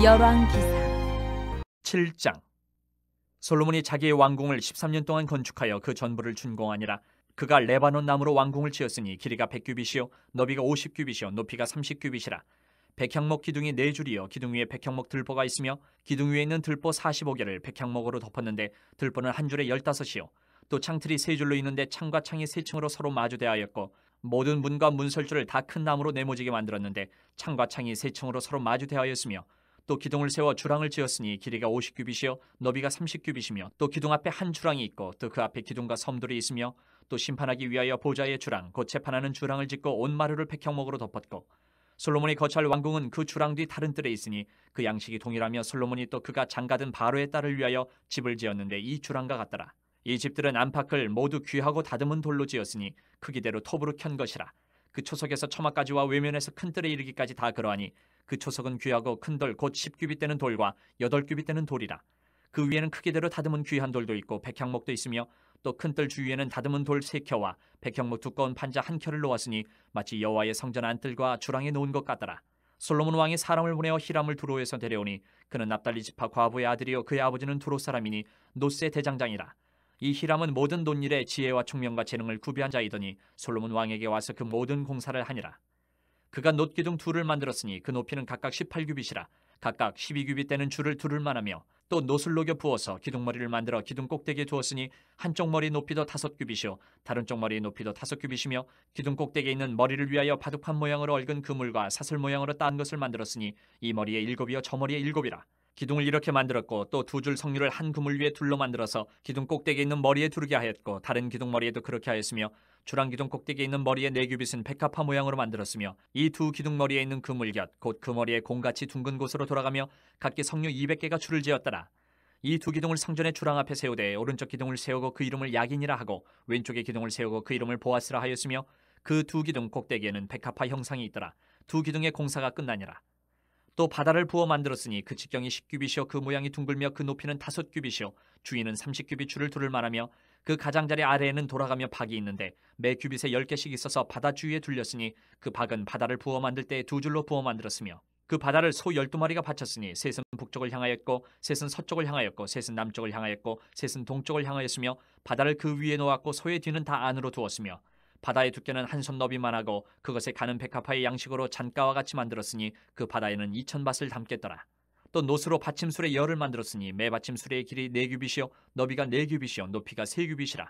열왕기상 7장. 솔로몬이 자기의 왕궁을 13년 동안 건축하여 그 전부를 준공하니라. 그가 레바논 나무로 왕궁을 지었으니 길이가 100규빗이요 너비가 50규빗이요 높이가 30규빗이라. 백향목 기둥이 4줄이요 기둥 위에 백향목 들보가 있으며 기둥 위에 있는 들보 45개를 백향목으로 덮었는데 들보는 한 줄에 15이요 또 창틀이 3줄로 있는데 창과 창이 3층으로 서로 마주대하였고 모든 문과 문설주를 다 큰 나무로 네모지게 만들었는데 창과 창이 3층으로 서로 마주대하였으며 또 기둥을 세워 주랑을 지었으니 길이가 50규빗이요 너비가 30규빗이며 또 기둥 앞에 한 주랑이 있고 또 그 앞에 기둥과 섬들이 있으며 또 심판하기 위하여 보좌의 주랑 곧 재판하는 주랑을 짓고 온 마루를 백향목으로 덮었고 솔로몬이 거처할 왕궁은 그 주랑 뒤 다른 뜰에 있으니 그 양식이 동일하며 솔로몬이 또 그가 장가든 바로의 딸을 위하여 집을 지었는데 이 주랑과 같더라. 이 집들은 안팎을 모두 귀하고 다듬은 돌로 지었으니 크기대로 톱으로 켠 것이라. 그 초석에서 처마까지와 외면에서 큰 뜰에 이르기까지 다 그러하니 그 초석은 귀하고 큰 돌 곧 10규빗 되는 돌과 8규빗 되는 돌이라. 그 위에는 크기대로 다듬은 귀한 돌도 있고 백향목도 있으며 또 큰 뜰 주위에는 다듬은 돌 3켜와 백향목 두꺼운 판자 한 켜를 놓았으니 마치 여호와의 성전 안뜰과 주랑에 놓은 것 같더라. 솔로몬 왕이 사람을 보내어 히람을 두로에서 데려오니 그는 납달리 지파 과부의 아들이요 그의 아버지는 두로 사람이니 노스의 대장장이라. 이 히람은 모든 논일에 지혜와 총명과 재능을 구비한 자이더니 솔로몬 왕에게 와서 그 모든 공사를 하니라. 그가 놋기둥 둘을 만들었으니 그 높이는 각각 18규빗이라. 각각 12규빗 되는 줄을 두를 만하며 또 놋을 녹여 부어서 기둥머리를 만들어 기둥 꼭대기에 두었으니 한쪽 머리 높이도 5규빗이요 다른 쪽 머리 높이도 5규빗이며 기둥 꼭대기에 있는 머리를 위하여 바둑판 모양으로 얽은 그물과 사슬 모양으로 딴 것을 만들었으니 이 머리에 7이요 저 머리에 7이라. 기둥을 이렇게 만들었고 또 2줄 석류를 한 그물 위에 둘러 만들어서 기둥 꼭대기에 있는 머리에 두르게 하였고 다른 기둥 머리에도 그렇게 하였으며 주랑 기둥 꼭대기에 있는 머리에 4규빗은 백합화 모양으로 만들었으며 이 두 기둥 머리에 있는 그물 곁 곧 그 머리에 공같이 둥근 곳으로 돌아가며 각기 석류 200개가 줄을 지었더라. 이 두 기둥을 성전의 주랑 앞에 세우되 오른쪽 기둥을 세우고 그 이름을 야긴이라 하고 왼쪽의 기둥을 세우고 그 이름을 보아스라 하였으며 그 두 기둥 꼭대기에는 백합화 형상이 있더라. 두 기둥의 공사가 끝나니라. 또 바다를 부어 만들었으니 그 직경이 10규빗이요 그 모양이 둥글며 그 높이는 5규빗이요 주위는 30규빗 줄을 두를 만하며 그 가장자리 아래에는 돌아가며 박이 있는데 매 규빗에 10개씩 있어서 바다 주위에 둘렸으니 그 박은 바다를 부어 만들 때 2줄로 부어 만들었으며 그 바다를 소 12마리가 바쳤으니 셋은 북쪽을 향하였고 셋은 서쪽을 향하였고 셋은 남쪽을 향하였고 셋은 동쪽을 향하였으며 바다를 그 위에 놓았고 소의 뒤는 다 안으로 두었으며 바다의 두께는 한 손 너비만 하고 그것에 가는 백합화의 양식으로 잔가와 같이 만들었으니 그 바다에는 2000밭을 담겠더라. 또 놋으로 받침술의 열을 만들었으니 매 받침술의 길이 4규빗이요 너비가 4규빗이요 높이가 3규빗이라.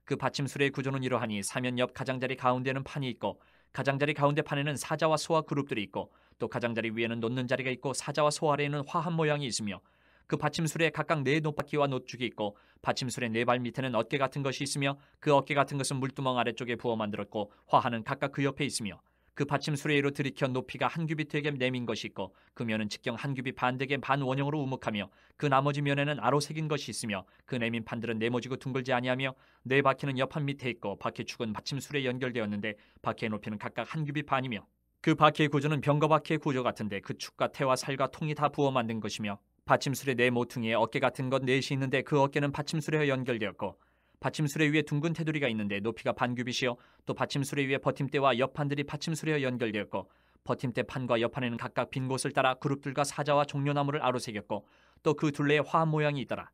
그 받침술의 구조는 이러하니 사면 옆 가장자리 가운데는 판이 있고 가장자리 가운데 판에는 사자와 소와 그룹들이 있고 또 가장자리 위에는 놓는 자리가 있고 사자와 소 아래에는 화한 모양이 있으며 그 받침술에 각각 4 놋바퀴와 놋죽이 있고 받침술의 4발 밑에는 어깨 같은 것이 있으며 그 어깨 같은 것은 물두멍 아래쪽에 부어 만들었고 화하는 각각 그 옆에 있으며 그 받침술에 이로 들이켜 높이가 한 규빗 되게 내민 것이 있고 그 면은 직경 한 규빗 반 되게 반 원형으로 우묵하며 그 나머지 면에는 아로 새긴 것이 있으며 그 내민 판들은 네모지고 둥글지 아니하며 4바퀴는 옆판 밑에 있고 바퀴축은 받침술에 연결되었는데 바퀴의 높이는 각각 한 규빗 반이며 그 바퀴의 구조는 병거바퀴의 구조 같은데 그 축과 태와 살과 통이 다 부어 만든 것이며 받침술의 4 모퉁이에 어깨 같은 것 4이 있는데 그 어깨는 받침술에 연결되었고 받침술에 위에 둥근 테두리가 있는데 높이가 반 규빗이요 또 받침술에 위에 버팀대와 옆판들이 받침술에 연결되었고 버팀대 판과 옆판에는 각각 빈 곳을 따라 그룹들과 사자와 종려나무를 아로새겼고 또 그 둘레에 화한 모양이 있더라.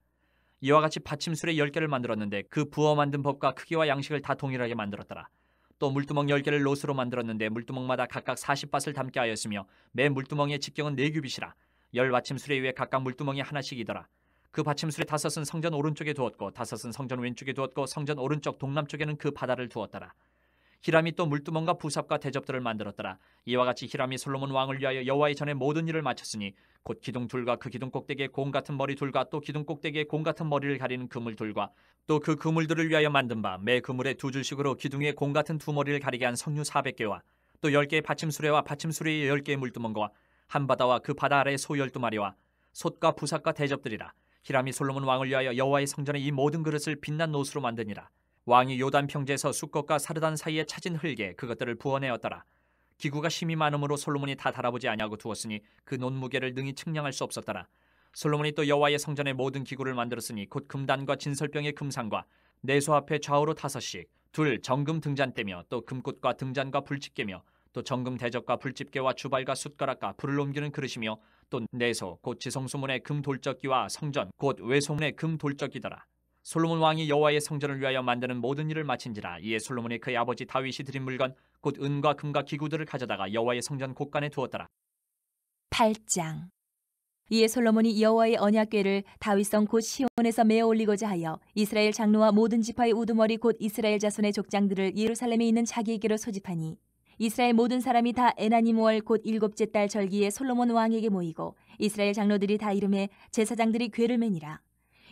이와 같이 받침술에 10개를 만들었는데 그 부어 만든 법과 크기와 양식을 다 동일하게 만들었더라. 또 물두멍 10개를 놋으로 만들었는데 물두멍마다 각각 40밭을 담게 하였으며 매 물두멍의 직경은 4규빗이라. 10받침술에 위에 각각 물두멍이 하나씩이더라. 그 받침술의 5은 성전 오른쪽에 두었고 5은 성전 왼쪽에 두었고 성전 오른쪽 동남쪽에는 그 바다를 두었더라. 히람이 또 물두멍과 부삽과 대접들을 만들었더라. 이와 같이 히람이 솔로몬 왕을 위하여 여호와의 전에 모든 일을 마쳤으니 곧 기둥 둘과 그 기둥 꼭대기에 공 같은 머리 둘과 또 기둥 꼭대기에 공 같은 머리를 가리는 그물 둘과 또 그 그물들을 위하여 만든 바 매 그물에 2줄씩으로 기둥 위에 공 같은 2머리를 가리게 한 석류 400개와 또 10개의 받침수레와 받침수레의 10개의 물두멍과 한 바다와 그 바다 아래 소 12마리와 솥과 부삭과 대접들이라. 히람이 솔로몬 왕을 위하여 여호와의 성전에 이 모든 그릇을 빛난 놋으로 만드니라. 왕이 요단 평지에서 숫것과 사르단 사이에 찾은 흙에 그것들을 부어내었더라. 기구가 심이 많음으로 솔로몬이 다 달아보지 아니하고 두었으니 그 놋 무게를 능히 측량할 수 없었더라. 솔로몬이 또 여호와의 성전에 모든 기구를 만들었으니 곧 금단과 진설병의 금상과 내소 앞에 좌우로 5씩 둘 정금 등잔대며 또 금꽃과 등잔과 불집게며 또 정금 대접과 불집게와 주발과 숟가락과 불을 옮기는 그릇이며 또 내소 곧 지성소문의 금 돌적기와 성전 곧 외소문의 금 돌적기더라. 솔로몬 왕이 여호와의 성전을 위하여 만드는 모든 일을 마친지라. 이에 솔로몬이 그의 아버지 다윗이 드린 물건 곧 은과 금과 기구들을 가져다가 여호와의 성전 곳간에 두었더라. 8장. 이에 솔로몬이 여호와의 언약궤를 다윗성 곧 시온에서 메어 올리고자 하여 이스라엘 장로와 모든 지파의 우두머리 곧 이스라엘 자손의 족장들을 예루살렘에 있는 자기에게로 소집하니 이스라엘 모든 사람이 다 에나님 월 곧 일곱째 달 절기에 솔로몬 왕에게 모이고 이스라엘 장로들이 다 이름에 제사장들이 궤를 매니라.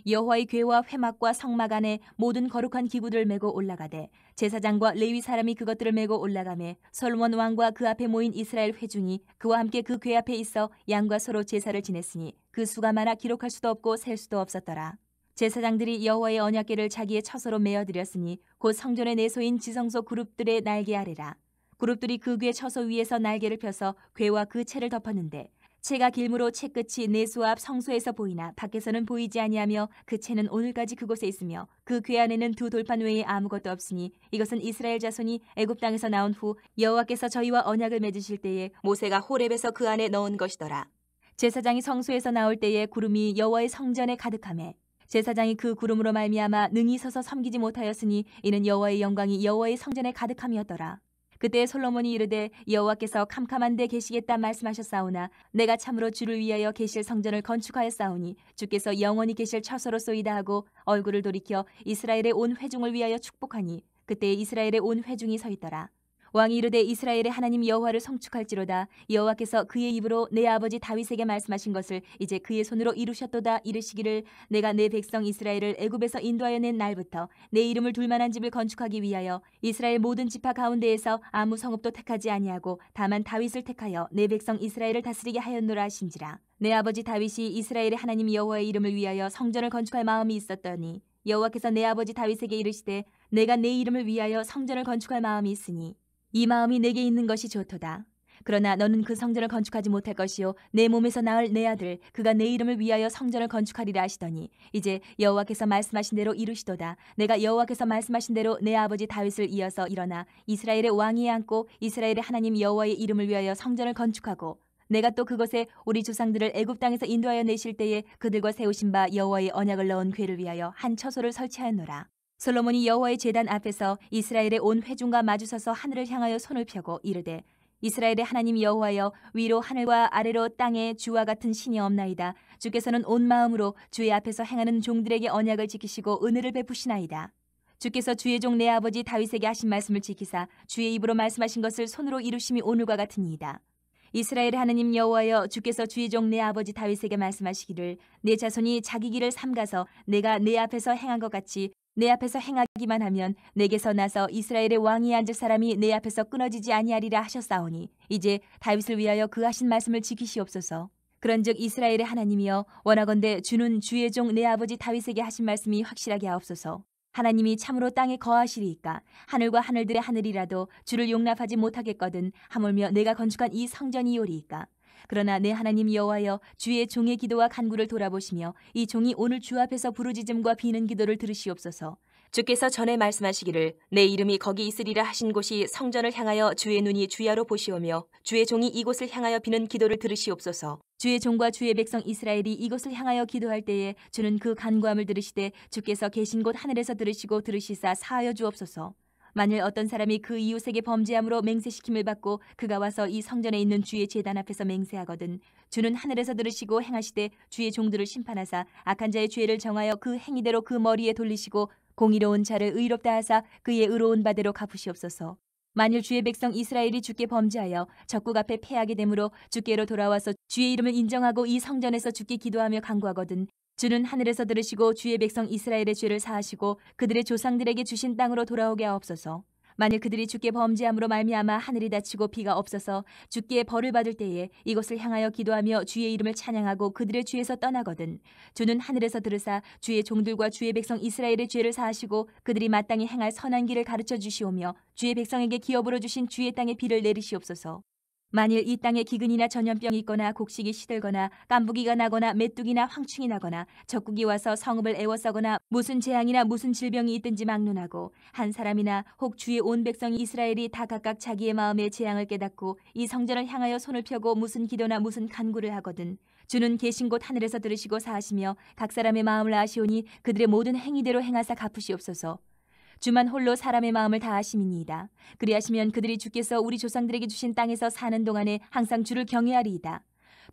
여호와의 궤와 회막과 성막 안에 모든 거룩한 기구들을 메고 올라가되 제사장과 레위 사람이 그것들을 메고 올라가매 솔로몬 왕과 그 앞에 모인 이스라엘 회중이 그와 함께 그 궤 앞에 있어 양과 서로 제사를 지냈으니 그 수가 많아 기록할 수도 없고 셀 수도 없었더라. 제사장들이 여호와의 언약궤를 자기의 처소로 메어 드렸으니 곧 성전의 내소인 지성소 그룹들의 날개 아래라. 그룹들이 그 궤 처소 위에서 날개를 펴서 궤와 그 채를 덮었는데 채가 길므로 채 끝이 내소 앞 성소에서 보이나 밖에서는 보이지 아니하며 그 채는 오늘까지 그곳에 있으며 그 궤 안에는 두 돌판 외에 아무것도 없으니 이것은 이스라엘 자손이 애굽 땅에서 나온 후 여호와께서 저희와 언약을 맺으실 때에 모세가 호렙에서 그 안에 넣은 것이더라. 제사장이 성소에서 나올 때에 구름이 여호와의 성전에 가득하매 제사장이 그 구름으로 말미암아 능히 서서 섬기지 못하였으니 이는 여호와의 영광이 여호와의 성전에 가득함이었더라. 그때 솔로몬이 이르되 여호와께서 캄캄한 데 계시겠다 말씀하셨사오나 내가 참으로 주를 위하여 계실 성전을 건축하였사오니 주께서 영원히 계실 처소로소이다 하고 얼굴을 돌이켜 이스라엘의 온 회중을 위하여 축복하니 그때 이스라엘의 온 회중이 서 있더라. 왕이 이르되 이스라엘의 하나님 여호와를 성축할지로다. 여호와께서 그의 입으로 내 아버지 다윗에게 말씀하신 것을 이제 그의 손으로 이루셨도다. 이르시기를 내가 내 백성 이스라엘을 애굽에서 인도하여 낸 날부터 내 이름을 둘 만한 집을 건축하기 위하여 이스라엘 모든 지파 가운데에서 아무 성읍도 택하지 아니하고 다만 다윗을 택하여 내 백성 이스라엘을 다스리게 하였노라 하신지라. 내 아버지 다윗이 이스라엘의 하나님 여호와의 이름을 위하여 성전을 건축할 마음이 있었더니 여호와께서 내 아버지 다윗에게 이르시되 내가 내 이름을 위하여 성전을 건축할 마음이 있으니 이 마음이 내게 있는 것이 좋도다. 그러나 너는 그 성전을 건축하지 못할 것이요 내 몸에서 낳을 내 아들 그가 내 이름을 위하여 성전을 건축하리라 하시더니 이제 여호와께서 말씀하신 대로 이루시도다. 내가 여호와께서 말씀하신 대로 내 아버지 다윗을 이어서 일어나 이스라엘의 왕위에 앉고 이스라엘의 하나님 여호와의 이름을 위하여 성전을 건축하고 내가 또 그곳에 우리 조상들을 애굽 땅에서 인도하여 내실 때에 그들과 세우신 바 여호와의 언약을 넣은 궤를 위하여 한 처소를 설치하였노라. 솔로몬이 여호와의 제단 앞에서 이스라엘의 온 회중과 마주서서 하늘을 향하여 손을 펴고 이르되 이스라엘의 하나님 여호와여 위로 하늘과 아래로 땅에 주와 같은 신이 없나이다. 주께서는 온 마음으로 주의 앞에서 행하는 종들에게 언약을 지키시고 은혜를 베푸시나이다. 주께서 주의 종 내 아버지 다윗에게 하신 말씀을 지키사 주의 입으로 말씀하신 것을 손으로 이루심이 오늘과 같으니이다. 이스라엘의 하나님 여호와여 주께서 주의 종 내 아버지 다윗에게 말씀하시기를 내 자손이 자기 길을 삼가서 내가 내 앞에서 행한 것 같이 내 앞에서 행하기만 하면 내게서 나서 이스라엘의 왕위에 앉을 사람이 내 앞에서 끊어지지 아니하리라 하셨사오니 이제 다윗을 위하여 그 하신 말씀을 지키시옵소서. 그런즉 이스라엘의 하나님이여 원하건대 주는 주의 종 내 아버지 다윗에게 하신 말씀이 확실하게 하옵소서. 하나님이 참으로 땅에 거하시리이까 하늘과 하늘들의 하늘이라도 주를 용납하지 못하겠거든 하물며 내가 건축한 이 성전이오리이까. 그러나 내 하나님 여호와여 주의 종의 기도와 간구를 돌아보시며 이 종이 오늘 주 앞에서 부르짖음과 비는 기도를 들으시옵소서. 주께서 전에 말씀하시기를 내 이름이 거기 있으리라 하신 곳이 성전을 향하여 주의 눈이 주야로 보시오며 주의 종이 이곳을 향하여 비는 기도를 들으시옵소서. 주의 종과 주의 백성 이스라엘이 이곳을 향하여 기도할 때에 주는 그 간구함을 들으시되 주께서 계신 곳 하늘에서 들으시고 들으시사 사하여 주옵소서. 만일 어떤 사람이 그 이웃에게 범죄함으로 맹세시킴을 받고 그가 와서 이 성전에 있는 주의 제단 앞에서 맹세하거든 주는 하늘에서 들으시고 행하시되 주의 종들을 심판하사 악한 자의 죄를 정하여 그 행위대로 그 머리에 돌리시고 공의로운 자를 의롭다 하사 그의 의로운 바대로 갚으시옵소서. 만일 주의 백성 이스라엘이 주께 범죄하여 적국 앞에 패하게 되므로 주께로 돌아와서 주의 이름을 인정하고 이 성전에서 주께 기도하며 간구하거든 주는 하늘에서 들으시고 주의 백성 이스라엘의 죄를 사하시고 그들의 조상들에게 주신 땅으로 돌아오게 하옵소서. 만일 그들이 주께 범죄함으로 말미암아 하늘이 닫히고 비가 없어서 주께 벌을 받을 때에 이곳을 향하여 기도하며 주의 이름을 찬양하고 그들의 죄에서 떠나거든 주는 하늘에서 들으사 주의 종들과 주의 백성 이스라엘의 죄를 사하시고 그들이 마땅히 행할 선한 길을 가르쳐 주시오며 주의 백성에게 기업으로 주신 주의 땅에 비를 내리시옵소서. 만일 이 땅에 기근이나 전염병이 있거나 곡식이 시들거나 깐부기가 나거나 메뚜기나 황충이 나거나 적국이 와서 성읍을 애워싸거나 무슨 재앙이나 무슨 질병이 있든지 막론하고 한 사람이나 혹 주의 온 백성이 이스라엘이 다 각각 자기의 마음의 재앙을 깨닫고 이 성전을 향하여 손을 펴고 무슨 기도나 무슨 간구를 하거든 주는 계신 곳 하늘에서 들으시고 사하시며 각 사람의 마음을 아시오니 그들의 모든 행위대로 행하사 갚으시옵소서. 주만 홀로 사람의 마음을 다하심이니이다. 그리하시면 그들이 주께서 우리 조상들에게 주신 땅에서 사는 동안에 항상 주를 경외하리이다.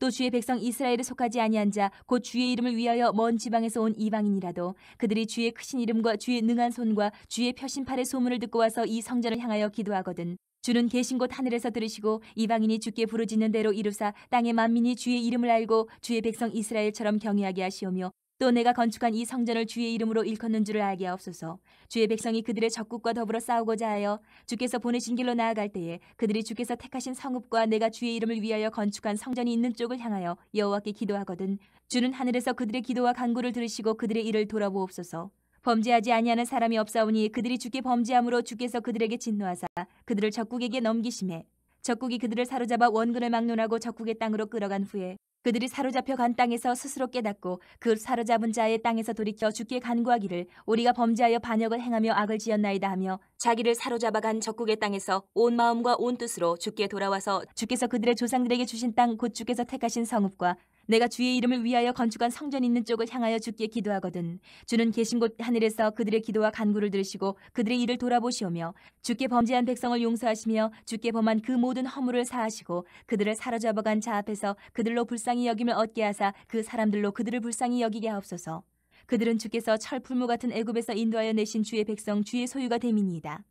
또 주의 백성 이스라엘에 속하지 아니한 자 곧 주의 이름을 위하여 먼 지방에서 온 이방인이라도 그들이 주의 크신 이름과 주의 능한 손과 주의 펴신팔의 소문을 듣고 와서 이 성전을 향하여 기도하거든 주는 계신 곳 하늘에서 들으시고 이방인이 주께 부르짖는 대로 이루사 땅의 만민이 주의 이름을 알고 주의 백성 이스라엘처럼 경외하게 하시오며 또 내가 건축한 이 성전을 주의 이름으로 일컫는 줄을 알게 하옵소서. 주의 백성이 그들의 적국과 더불어 싸우고자 하여 주께서 보내신 길로 나아갈 때에 그들이 주께서 택하신 성읍과 내가 주의 이름을 위하여 건축한 성전이 있는 쪽을 향하여 여호와께 기도하거든 주는 하늘에서 그들의 기도와 간구를 들으시고 그들의 일을 돌아보옵소서. 범죄하지 아니하는 사람이 없사오니 그들이 주께 범죄함으로 주께서 그들에게 진노하사 그들을 적국에게 넘기심에 적국이 그들을 사로잡아 원근을 막론하고 적국의 땅으로 끌어간 후에 그들이 사로잡혀 간 땅에서 스스로 깨닫고 그 사로잡은 자의 땅에서 돌이켜 주께 간구하기를 우리가 범죄하여 반역을 행하며 악을 지었나이다 하며 자기를 사로잡아 간 적국의 땅에서 온 마음과 온 뜻으로 주께 돌아와서 주께서 그들의 조상들에게 주신 땅 곧 주께서 택하신 성읍과 내가 주의 이름을 위하여 건축한 성전 있는 쪽을 향하여 주께 기도하거든 주는 계신 곳 하늘에서 그들의 기도와 간구를 들으시고 그들의 일을 돌아보시오며 주께 범죄한 백성을 용서하시며 주께 범한 그 모든 허물을 사하시고 그들을 사로잡아간 자 앞에서 그들로 불쌍히 여김을 얻게 하사 그 사람들로 그들을 불쌍히 여기게 하옵소서. 그들은 주께서 철풀무 같은 애굽에서 인도하여 내신 주의 백성 주의 소유가 됨이니이다.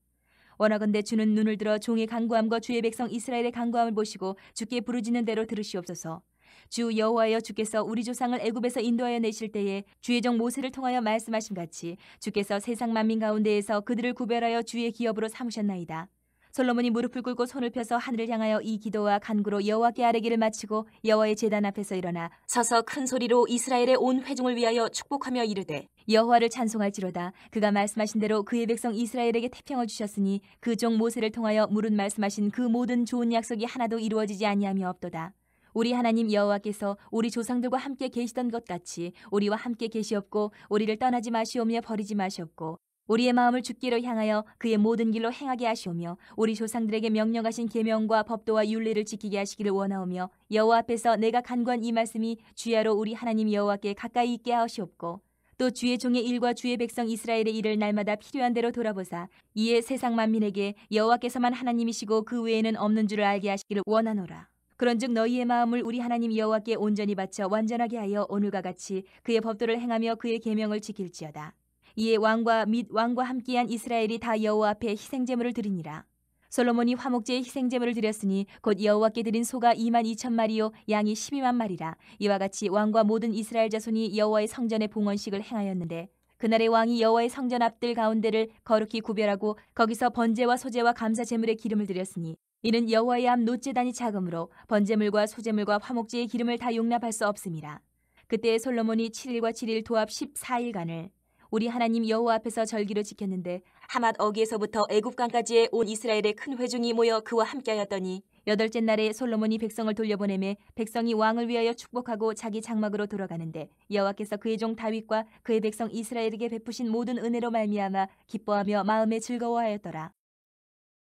원하건대 주는 눈을 들어 종의 간구함과 주의 백성 이스라엘의 간구함을 보시고 주께 부르짖는 대로 들으시옵소서. 주 여호와여 주께서 우리 조상을 애굽에서 인도하여 내실 때에 주의 종 모세를 통하여 말씀하신 같이 주께서 세상 만민 가운데에서 그들을 구별하여 주의 기업으로 삼으셨나이다. 솔로몬이 무릎을 꿇고 손을 펴서 하늘을 향하여 이 기도와 간구로 여호와께 아뢰기를 마치고 여호와의 제단 앞에서 일어나 서서 큰 소리로 이스라엘의 온 회중을 위하여 축복하며 이르되 여호와를 찬송할지로다. 그가 말씀하신 대로 그의 백성 이스라엘에게 태평을 주셨으니 그 종 모세를 통하여 물은 말씀하신 그 모든 좋은 약속이 하나도 이루어지지 아니하며 없도다. 우리 하나님 여호와께서 우리 조상들과 함께 계시던 것 같이 우리와 함께 계시옵고 우리를 떠나지 마시오며 버리지 마시옵고 우리의 마음을 주께로 향하여 그의 모든 길로 행하게 하시오며 우리 조상들에게 명령하신 계명과 법도와 율례를 지키게 하시기를 원하오며 여호와 앞에서 내가 간구한 이 말씀이 주야로 우리 하나님 여호와께 가까이 있게 하시옵고 또 주의 종의 일과 주의 백성 이스라엘의 일을 날마다 필요한 대로 돌아보사 이에 세상 만민에게 여호와께서만 하나님이시고 그 외에는 없는 줄을 알게 하시기를 원하노라. 그런즉 너희의 마음을 우리 하나님 여호와께 온전히 바쳐 완전하게 하여 오늘과 같이 그의 법도를 행하며 그의 계명을 지킬지어다. 이에 왕과 및 왕과 함께한 이스라엘이 다 여호와 앞에 희생제물을 드리니라. 솔로몬이 화목제의 희생제물을 드렸으니 곧 여호와께 드린 소가 22,000마리요 양이 12만 마리라. 이와 같이 왕과 모든 이스라엘 자손이 여호와의 성전의 봉헌식을 행하였는데 그날의 왕이 여호와의 성전 앞들 가운데를 거룩히 구별하고 거기서 번제와 소제와 감사 제물의 기름을 드렸으니 이는 여호와의 앞 놋제단이 작으므로 번제물과 소제물과 화목제의 기름을 다 용납할 수 없음이라. 그때 솔로몬이 7일과 7일 도합 14일간을 우리 하나님 여호와 앞에서 절기로 지켰는데 하맛 어기에서부터 애굽강까지의 온 이스라엘의 큰 회중이 모여 그와 함께하였더니 여덟째 날에 솔로몬이 백성을 돌려보내매 백성이 왕을 위하여 축복하고 자기 장막으로 돌아가는데 여호와께서 그의 종 다윗과 그의 백성 이스라엘에게 베푸신 모든 은혜로 말미암아 기뻐하며 마음에 즐거워하였더라.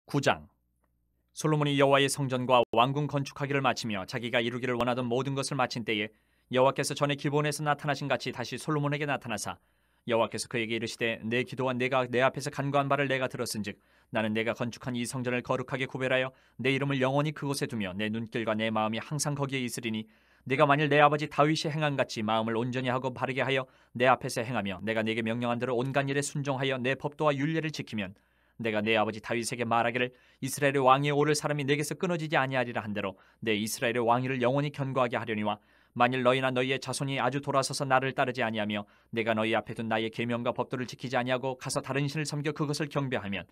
9장. 솔로몬이 여호와의 성전과 왕궁 건축하기를 마치며 자기가 이루기를 원하던 모든 것을 마친 때에 여호와께서 전에 기브온에서 나타나신 같이 다시 솔로몬에게 나타나사 여호와께서 그에게 이르시되 내 기도와 내가 내 앞에서 간구한 바를 내가 들었은즉 나는 내가 건축한 이 성전을 거룩하게 구별하여 내 이름을 영원히 그곳에 두며 내 눈길과 내 마음이 항상 거기에 있으리니 내가 만일 내 아버지 다윗이 행한 같이 마음을 온전히 하고 바르게 하여 내 앞에서 행하며 내가 내게 명령한 대로 온갖 일에 순종하여 내 법도와 율례를 지키면 내가 내 아버지 다윗에게 말하기를 이스라엘의 왕위에 오를 사람이 내게서 끊어지지 아니하리라 한대로 내 이스라엘의 왕위를 영원히 견고하게 하려니와 만일 너희나 너희의 자손이 아주 돌아서서 나를 따르지 아니하며 내가 너희 앞에 둔 나의 계명과 법도를 지키지 아니하고 가서 다른 신을 섬겨 그것을 경배하면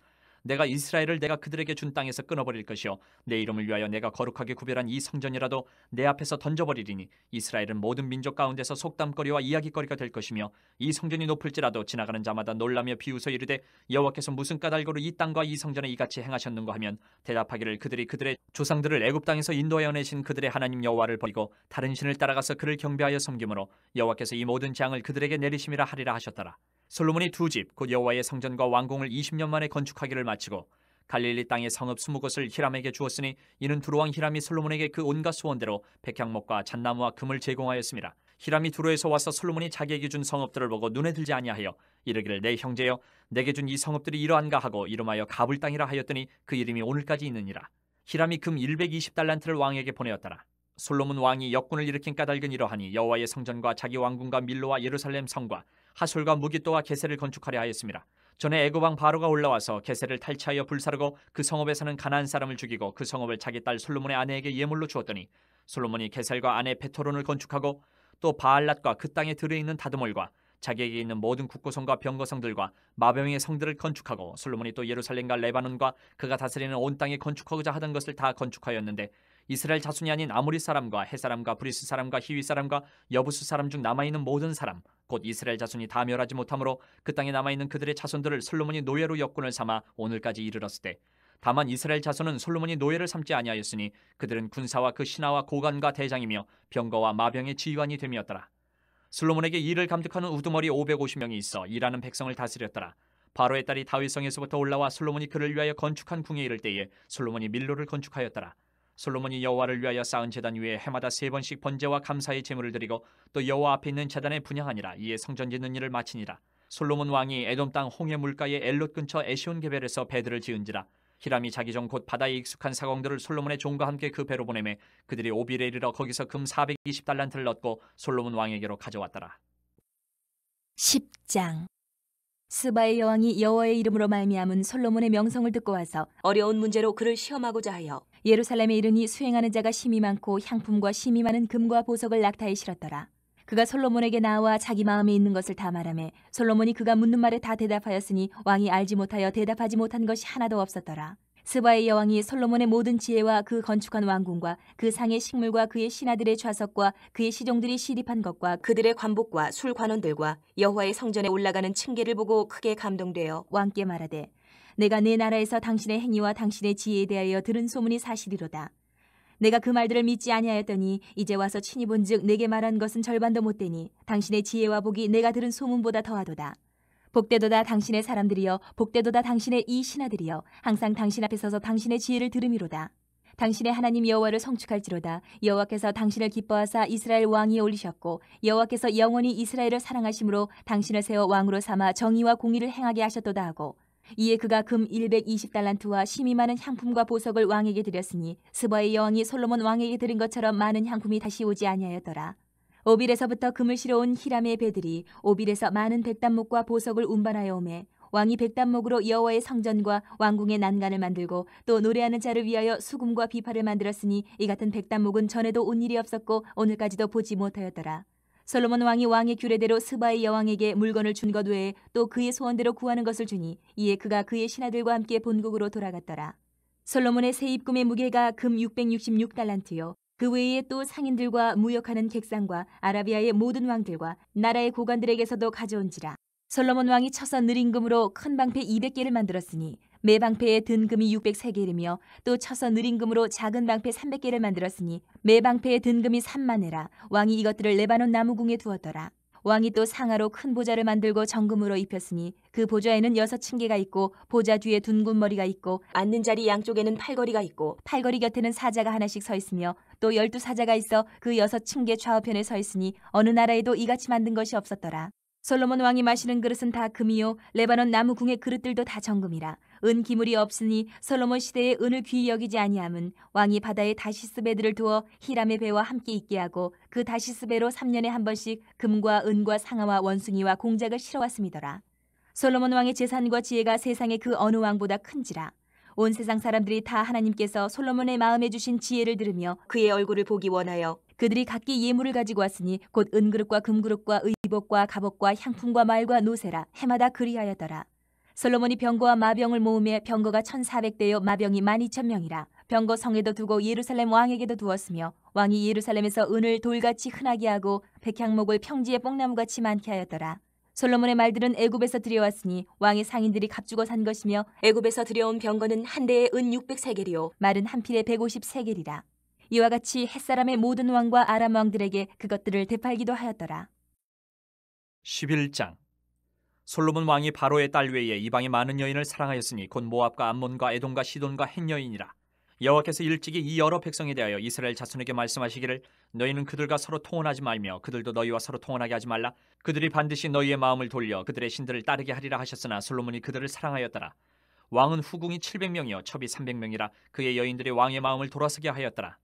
내가 이스라엘을 내가 그들에게 준 땅에서 끊어버릴 것이요 내 이름을 위하여 내가 거룩하게 구별한 이 성전이라도 내 앞에서 던져버리리니 이스라엘은 모든 민족 가운데서 속담거리와 이야기거리가 될 것이며 이 성전이 높을지라도 지나가는 자마다 놀라며 비웃어 이르되 여호와께서 무슨 까닭으로 이 땅과 이 성전에 이같이 행하셨는가 하면 대답하기를 그들이 그들의 조상들을 애굽 땅에서 인도하여 내신 그들의 하나님 여호와를 버리고 다른 신을 따라가서 그를 경배하여 섬김으로 여호와께서 이 모든 재앙을 그들에게 내리심이라 하리라 하셨더라. 솔로몬이 두 집 곧 여호와의 성전과 왕궁을 20년 만에 건축하기를 마치고 갈릴리 땅의 성읍 20곳을 히람에게 주었으니 이는 두로왕 히람이 솔로몬에게 그 온갖 소원대로 백향목과 잣나무와 금을 제공하였습니다. 히람이 두로에서 와서 솔로몬이 자기에게 준 성읍들을 보고 눈에 들지 아니하여 이르기를 내 형제여 내게 준 이 성읍들이 이러한가 하고 이름하여 가불 땅이라 하였더니 그 이름이 오늘까지 있느니라. 히람이 금 120달란트를 왕에게 보내었더라. 솔로몬 왕이 역군을 일으킨 까닭은 이러하니 여호와의 성전과 자기 왕궁과 밀로와 예루살렘 성과 하솔과 무깃도와 게셀을 건축하려 하였습니다. 전에 애굽 왕 바로가 올라와서 게셀을 탈취하여 불사르고 그 성읍에 사는 가나안 사람을 죽이고 그 성읍을 자기 딸 솔로몬의 아내에게 예물로 주었더니 솔로몬이 게셀과 아내 베토론을 건축하고 또 바알랏과 그 땅에 들어있는 다드몰과 자기에게 있는 모든 국고성과 병거성들과 마병의 성들을 건축하고 솔로몬이 또 예루살렘과 레바논과 그가 다스리는 온 땅에 건축하고자 하던 것을 다 건축하였는데 이스라엘 자손이 아닌 아모리 사람과 헷 사람과 브리스 사람과 히위 사람과 여부스 사람 중 남아있는 모든 사람 곧 이스라엘 자손이 다 멸하지 못하므로 그 땅에 남아있는 그들의 자손들을 솔로몬이 노예로 역군을 삼아 오늘까지 이르렀을 때 다만 이스라엘 자손은 솔로몬이 노예를 삼지 아니하였으니 그들은 군사와 그 신하와 고관과 대장이며 병거와 마병의 지휘관이 됨이었더라. 솔로몬에게 일을 감독하는 우두머리 550명이 있어 일하는 백성을 다스렸더라. 바로의 딸이 다윗성에서부터 올라와 솔로몬이 그를 위하여 건축한 궁에 이를 때에 솔로몬이 밀로를 건축하였더라. 솔로몬이 여호와를 위하여 쌓은 제단 위에 해마다 3번씩 번제와 감사의 제물을 드리고 또 여호와 앞에 있는 제단에 분향하니라. 이에 성전 짓는 일을 마치니라. 솔로몬 왕이 에돔 땅 홍해 물가의 엘롯 근처 에시온 게벨에서 배들을 지은지라. 히람이 자기 종 곧 바다에 익숙한 사공들을 솔로몬의 종과 함께 그 배로 보내매 그들이 오빌에 이르러 거기서 금 420달란트를 얻고 솔로몬 왕에게로 가져왔더라. 10장. 스바의 여왕이 여호와의 이름으로 말미암은 솔로몬의 명성을 듣고 와서 어려운 문제로 그를 시험하고자 하여 예루살렘에 이르니 수행하는 자가 심이 많고 향품과 심이 많은 금과 보석을 낙타에 실었더라. 그가 솔로몬에게 나와 자기 마음에 있는 것을 다 말하매 솔로몬이 그가 묻는 말에 다 대답하였으니 왕이 알지 못하여 대답하지 못한 것이 하나도 없었더라. 스바의 여왕이 솔로몬의 모든 지혜와 그 건축한 왕궁과 그 상의 식물과 그의 신하들의 좌석과 그의 시종들이 시립한 것과 그들의 관복과 술 관원들과 여호와의 성전에 올라가는 층계를 보고 크게 감동되어 왕께 말하되 내가 내 나라에서 당신의 행위와 당신의 지혜에 대하여 들은 소문이 사실이로다. 내가 그 말들을 믿지 아니하였더니 이제 와서 친히 본즉 내게 말한 것은 절반도 못되니 당신의 지혜와 복이 내가 들은 소문보다 더하도다. 복되도다 당신의 사람들이여 복되도다 당신의 이 신하들이여 항상 당신 앞에 서서 당신의 지혜를 들음이로다. 당신의 하나님 여호와를 성축할지로다. 여호와께서 당신을 기뻐하사 이스라엘 왕위에 올리셨고 여호와께서 영원히 이스라엘을 사랑하심으로 당신을 세워 왕으로 삼아 정의와 공의를 행하게 하셨도다 하고 이에 그가 금 120달란트와 심이 많은 향품과 보석을 왕에게 드렸으니 스바의 여왕이 솔로몬 왕에게 드린 것처럼 많은 향품이 다시 오지 아니하였더라. 오빌에서부터 금을 실어온 히람의 배들이 오빌에서 많은 백단목과 보석을 운반하여 오매 왕이 백단목으로 여호와의 성전과 왕궁의 난간을 만들고 또 노래하는 자를 위하여 수금과 비파를 만들었으니 이 같은 백단목은 전에도 온 일이 없었고 오늘까지도 보지 못하였더라. 솔로몬 왕이 왕의 규례대로 스바의 여왕에게 물건을 준 것 외에 또 그의 소원대로 구하는 것을 주니 이에 그가 그의 신하들과 함께 본국으로 돌아갔더라. 솔로몬의 세입금의 무게가 금 666달란트요. 그 외에 또 상인들과 무역하는 객상과 아라비아의 모든 왕들과 나라의 고관들에게서도 가져온지라. 솔로몬 왕이 쳐서 느린 금으로 큰 방패 200개를 만들었으니 매 방패에 든 금이 603개이며 또 쳐서 느린 금으로 작은 방패 300개를 만들었으니 매 방패에 든 금이 3만회라. 왕이 이것들을 레바논 나무궁에 두었더라. 왕이 또 상하로 큰 보좌를 만들고 정금으로 입혔으니 그 보좌에는 6층계가 있고 보좌 뒤에 둔군 머리가 있고 앉는 자리 양쪽에는 팔걸이가 있고 팔걸이 곁에는 사자가 하나씩 서 있으며 또 12사자가 있어 그 6층계 좌우편에 서 있으니 어느 나라에도 이같이 만든 것이 없었더라. 솔로몬 왕이 마시는 그릇은 다 금이요 레바논 나무궁의 그릇들도 다 정금이라. 은 기물이 없으니 솔로몬 시대에 은을 귀히 여기지 아니함은 왕이 바다에 다시스 배들을 두어 히람의 배와 함께 있게 하고 그 다시스 배로 3년에 한 번씩 금과 은과 상아와 원숭이와 공작을 실어왔음이더라. 솔로몬 왕의 재산과 지혜가 세상의 그 어느 왕보다 큰지라. 온 세상 사람들이 다 하나님께서 솔로몬의 마음에 주신 지혜를 들으며 그의 얼굴을 보기 원하여 그들이 각기 예물을 가지고 왔으니 곧 은그릇과 금그릇과 의복과 갑옷과 향품과 말과 노새라 해마다 그리하였더라. 솔로몬이 병거와 마병을 모으며 병거가 1,400대요 마병이 12,000명이라. 병거 성에도 두고 예루살렘 왕에게도 두었으며 왕이 예루살렘에서 은을 돌같이 흔하게 하고 백향목을 평지에 뽕나무같이 많게 하였더라. 솔로몬의 말들은 애굽에서 들여왔으니 왕의 상인들이 값주고 산 것이며 애굽에서 들여온 병거는 한 대에 은 600세겔이요 말은 한 필에 150세겔이라. 이와 같이 햇사람의 모든 왕과 아람 왕들에게 그것들을 되팔기도 하였더라. 11장. 솔로몬 왕이 바로의 딸 외에 이방의 많은 여인을 사랑하였으니 곧 모압과 암몬과 에돔과 시돈과 헷 여인이라. 여호와께서 일찍이 이 여러 백성에 대하여 이스라엘 자손에게 말씀하시기를 너희는 그들과 서로 통혼하지 말며 그들도 너희와 서로 통혼하게 하지 말라. 그들이 반드시 너희의 마음을 돌려 그들의 신들을 따르게 하리라 하셨으나 솔로몬이 그들을 사랑하였더라. 왕은 후궁이 700명이요 첩이 300명이라 그의 여인들이 왕의 마음을 돌아서게 하였더라.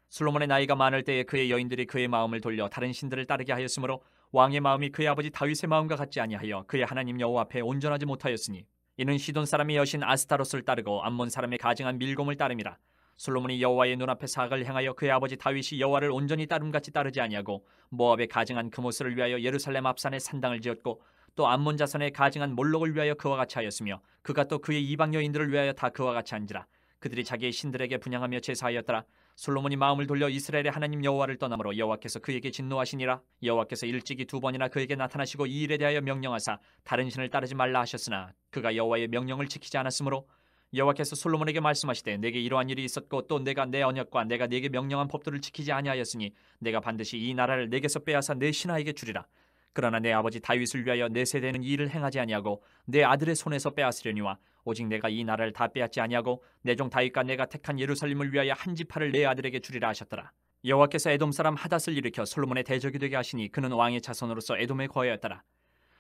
솔로몬의 나이가 많을 때에 그의 여인들이 그의 마음을 돌려 다른 신들을 따르게 하였으므로 왕의 마음이 그의 아버지 다윗의 마음과 같지 아니하여 그의 하나님 여호와 앞에 온전하지 못하였으니 이는 시돈 사람의 여신 아스타롯을 따르고 암몬 사람의 가증한 밀곰을 따름이라. 솔로몬이 여호와의 눈앞에 사악을 행하여 그의 아버지 다윗이 여호와를 온전히 따름같이 따르지 아니하고 모압의 가증한 그모스를 위하여 예루살렘 앞산에 산당을 지었고 또 암몬 자손의 가증한 몰록을 위하여 그와 같이 하였으며 그가 또 그의 이방 여인들을 위하여 다 그와 같이 한지라. 그들이 자기의 신들에게 분향하며 제사하였더라. 솔로몬이 마음을 돌려 이스라엘의 하나님 여호와를 떠나므로 여호와께서 그에게 진노하시니라. 여호와께서 일찍이 2번이나 그에게 나타나시고 이 일에 대하여 명령하사 다른 신을 따르지 말라 하셨으나 그가 여호와의 명령을 지키지 않았으므로 여호와께서 솔로몬에게 말씀하시되 내게 이러한 일이 있었고 또 내가 내 언약과 내가 네게 명령한 법도를 지키지 아니하였으니 내가 반드시 이 나라를 내게서 빼앗아 내 신하에게 주리라. 그러나 내 아버지 다윗을 위하여 내 세대는 이 일을 행하지 아니하고 내 아들의 손에서 빼앗으려니와 오직 내가 이 나라를 다 빼앗지 아니하고 내 종 다윗과 내가 택한 예루살렘을 위하여 한 지파를 내 아들에게 주리라 하셨더라. 여호와께서 에돔 사람 하닷을 일으켜 솔로몬의 대적이 되게 하시니 그는 왕의 자손으로서 에돔에 거하였더라.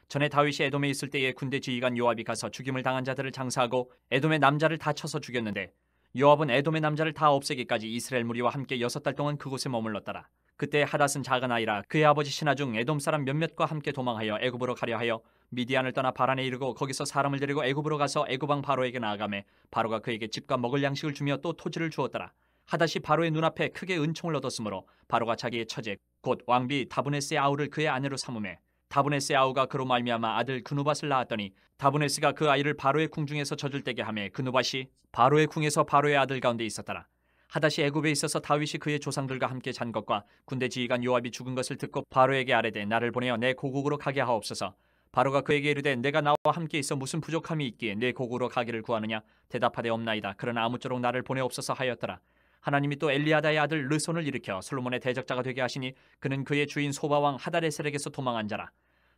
전에 다윗이 에돔에 있을 때에 군대 지휘관 요압이 가서 죽임을 당한 자들을 장사하고 에돔의 남자를 다 쳐서 죽였는데 요압은 에돔의 남자를 다 없애기까지 이스라엘 무리와 함께 6달 동안 그곳에 머물렀더라. 그때 하닷은 작은 아이라 그의 아버지 신하 중 에돔 사람 몇몇과 함께 도망하여 애굽으로 가려 하여 미디안을 떠나 바란에 이르고 거기서 사람을 데리고 애굽으로 가서 애굽 왕 바로에게 나아가매 바로가 그에게 집과 먹을 양식을 주며 또 토지를 주었더라. 하닷이 바로의 눈앞에 크게 은총을 얻었으므로 바로가 자기의 처제 곧 왕비 다브네스의 아우를 그의 아내로 삼으매 다브네스의 아우가 그로 말미암아 아들 그누밧을 낳았더니 다브네스가 그 아이를 바로의 궁중에서 젖을 떼게 하매 그누밧이 바로의 궁에서 바로의 아들 가운데 있었더라. 하닷이 애굽에 있어서 다윗이 그의 조상들과 함께 잔 것과 군대 지휘관 요압이 죽은 것을 듣고 바로에게 아뢰되 나를 보내어 내 고국으로 가게 하옵소서. 바로가 그에게 이르되 내가 나와 함께 있어 무슨 부족함이 있기에 내 고국으로 가기를 구하느냐. 대답하되 없나이다. 그러나 아무쪼록 나를 보내옵소서 하였더라. 하나님이 또 엘리아다의 아들 르손을 일으켜 솔로몬의 대적자가 되게 하시니 그는 그의 주인 소바왕 하닷에셀에게서 도망한 자라.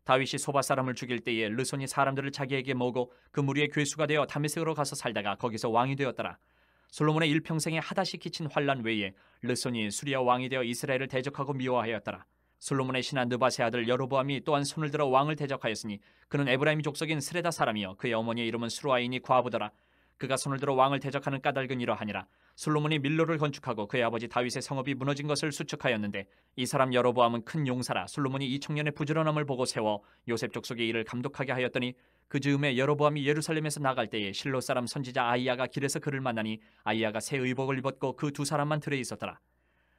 다윗이 소바 사람을 죽일 때에 르손이 사람들을 자기에게 모으고 그 무리의 괴수가 되어 다메섹으로 가서 살다가 거기서 왕이 되었더라. 솔로몬의 일평생에 하닷이 끼친 환란 외에 르손이 수리아 왕이 되어 이스라엘을 대적하고 미워하였더라. 솔로몬의 신하 느밧의 아들 여로보암이 또한 손을 들어 왕을 대적하였으니 그는 에브라임 족속인 스레다 사람이요 그의 어머니의 이름은 수루아이니 과부더라. 그가 손을 들어 왕을 대적하는 까닭은 이러하니라. 솔로몬이 밀로를 건축하고 그의 아버지 다윗의 성읍이 무너진 것을 수축하였는데 이 사람 여로보암은 큰 용사라. 솔로몬이 이 청년의 부지런함을 보고 세워 요셉 족속의 일을 감독하게 하였더니 그 즈음에 여로보암이 예루살렘에서 나갈 때에 실로 사람 선지자 아이야가 길에서 그를 만나니 아이야가 새 의복을 입었고 그 두 사람만 들에 있었더라.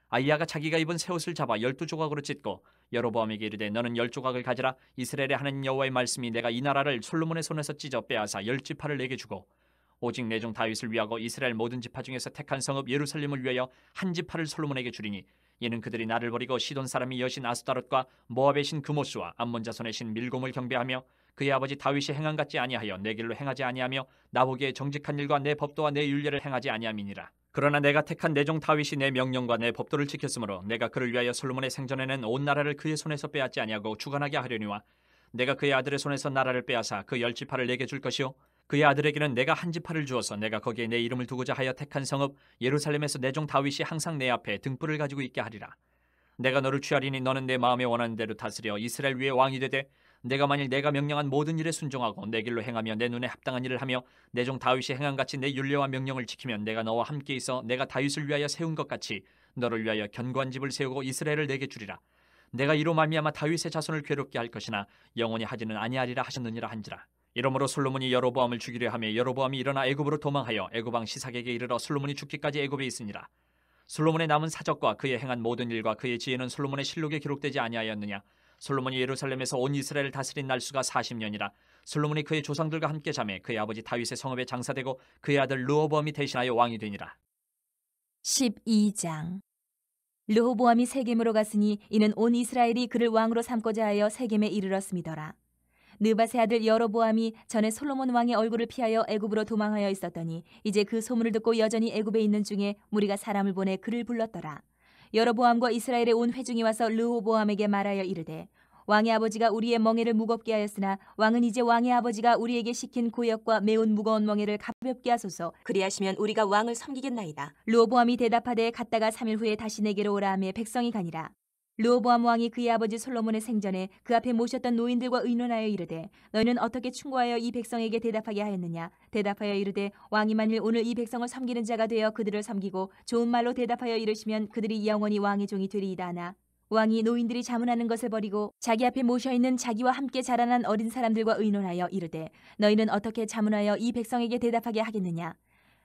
아이야가 자기가 입은 새 옷을 잡아 12조각으로 찢고 여로보암에게 이르되 너는 10조각을 가지라. 이스라엘의 하나님 여호와의 말씀이 내가 이 나라를 솔로몬의 손에서 찢어 빼앗아 10지파를 내게 주고 오직 내 종 다윗을 위하고 이스라엘 모든 지파 중에서 택한 성읍 예루살렘을 위하여 한 지파를 솔로몬에게 주리니 이는 그들이 나를 버리고 시돈 사람의 여신 아스타롯과 모압의 신 그모스와 암몬 자손의 신 밀곰을 경배하며 그의 아버지 다윗이 행한 같지 아니하여 내 길로 행하지 아니하며 나보기에 정직한 일과 내 법도와 내 율례를 행하지 아니함이니라. 그러나 내가 택한 내 종 다윗이 내 명령과 내 법도를 지켰으므로 내가 그를 위하여 솔로몬의 생전에는 온 나라를 그의 손에서 빼앗지 아니하고 주관하게 하려니와 내가 그의 아들의 손에서 나라를 빼앗아 그 10지파를 내게 줄 것이요 그의 아들에게는 내가 한 지파를 주어서 내가 거기에 내 이름을 두고자 하여 택한 성읍 예루살렘에서 내 종 다윗이 항상 내 앞에 등불을 가지고 있게 하리라. 내가 너를 취하리니 너는 내 마음에 원하는 대로 다스려 이스라엘 위에 왕이 되되 내가 만일 내가 명령한 모든 일에 순종하고 내 길로 행하며 내 눈에 합당한 일을 하며 내 종 다윗이 행한 같이 내 율례와 명령을 지키면 내가 너와 함께 있어 내가 다윗을 위하여 세운 것 같이 너를 위하여 견고한 집을 세우고 이스라엘을 내게 주리라. 내가 이로 말미암아 다윗의 자손을 괴롭게 할 것이나 영원히 하지는 아니하리라 하셨느니라 한지라. 이러므로 솔로몬이 여로보암을 죽이려 하며 여로보암이 일어나 애굽으로 도망하여 애굽 왕 시삭에게 이르러 솔로몬이 죽기까지 애굽에 있으니라. 솔로몬의 남은 사적과 그의 행한 모든 일과 그의 지혜는 솔로몬의 실록에 기록되지 아니하였느냐. 솔로몬이 예루살렘에서 온 이스라엘을 다스린 날수가 40년이라 솔로몬이 그의 조상들과 함께 자매 그의 아버지 다윗의 성읍에 장사되고 그의 아들 르호보암이 대신하여 왕이 되니라. 12장. 르호보암이 세겜으로 갔으니 이는 온 이스라엘이 그를 왕으로 삼고자 하여 세겜에 이르렀음이더라. 느밧의 아들 여로보암이 전에 솔로몬 왕의 얼굴을 피하여 애굽으로 도망하여 있었더니 이제 그 소문을 듣고 여전히 애굽에 있는 중에 무리가 사람을 보내 그를 불렀더라. 여로보암과 이스라엘의 온 회중이 와서 르호보암에게 말하여 이르되 왕의 아버지가 우리의 멍에를 무겁게 하였으나 왕은 이제 왕의 아버지가 우리에게 시킨 고역과 매운 무거운 멍에를 가볍게 하소서. 그리하시면 우리가 왕을 섬기겠나이다. 르호보암이 대답하되 갔다가 3일 후에 다시 내게로 오라 하며 백성이 가니라. 르호보암 왕이 그의 아버지 솔로몬의 생전에 그 앞에 모셨던 노인들과 의논하여 이르되 너희는 어떻게 충고하여 이 백성에게 대답하게 하였느냐. 대답하여 이르되 왕이 만일 오늘 이 백성을 섬기는 자가 되어 그들을 섬기고 좋은 말로 대답하여 이르시면 그들이 영원히 왕의 종이 되리이다 하나 왕이 노인들이 자문하는 것을 버리고 자기 앞에 모셔있는 자기와 함께 자라난 어린 사람들과 의논하여 이르되 너희는 어떻게 자문하여 이 백성에게 대답하게 하겠느냐.